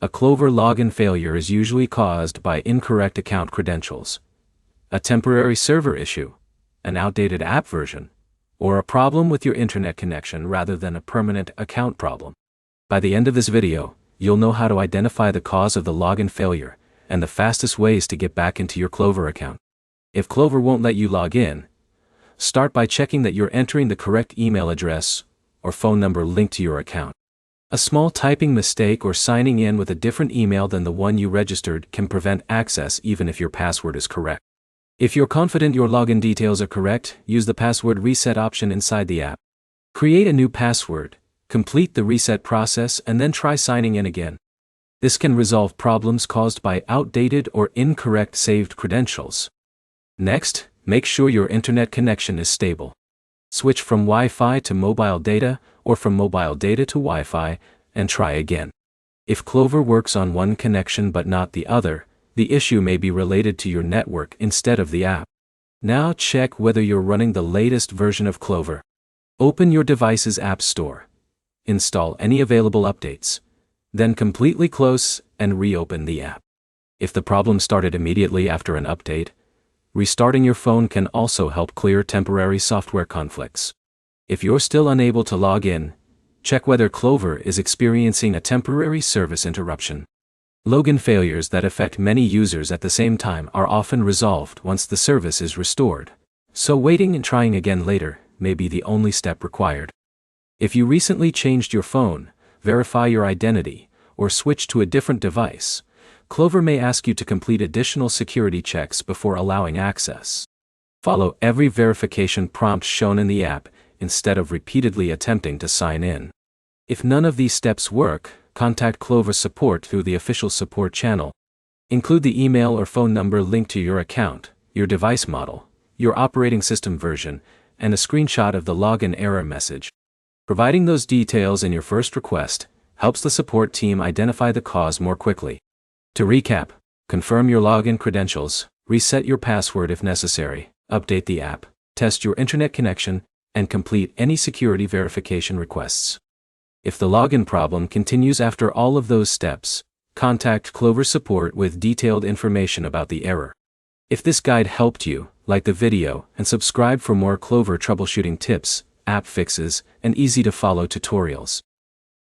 A Klover login failure is usually caused by incorrect account credentials, a temporary server issue, an outdated app version, or a problem with your internet connection rather than a permanent account problem. By the end of this video, you'll know how to identify the cause of the login failure and the fastest ways to get back into your Klover account. If Klover won't let you log in, start by checking that you're entering the correct email address or phone number linked to your account. A small typing mistake or signing in with a different email than the one you registered can prevent access even if your password is correct. If you're confident your login details are correct, use the password reset option inside the app. Create a new password, complete the reset process, and then try signing in again. This can resolve problems caused by outdated or incorrect saved credentials. Next, make sure your internet connection is stable. Switch from Wi-Fi to mobile data or from mobile data to Wi-Fi and try again. If Klover works on one connection but not the other, the issue may be related to your network instead of the app. Now check whether you're running the latest version of Klover. Open your device's app store. Install any available updates. Then completely close and reopen the app. If the problem started immediately after an update, restarting your phone can also help clear temporary software conflicts. If you're still unable to log in, check whether Klover is experiencing a temporary service interruption. Login failures that affect many users at the same time are often resolved once the service is restored, so waiting and trying again later may be the only step required. If you recently changed your phone, verify your identity, or switch to a different device, Klover may ask you to complete additional security checks before allowing access. Follow every verification prompt shown in the app instead of repeatedly attempting to sign in. If none of these steps work, contact Klover support through the official support channel. Include the email or phone number linked to your account, your device model, your operating system version, and a screenshot of the login error message. Providing those details in your first request helps the support team identify the cause more quickly. To recap, confirm your login credentials, reset your password if necessary, update the app, test your internet connection, and complete any security verification requests. If the login problem continues after all of those steps, contact Klover support with detailed information about the error. If this guide helped you, like the video and subscribe for more Klover troubleshooting tips, app fixes, and easy-to-follow tutorials.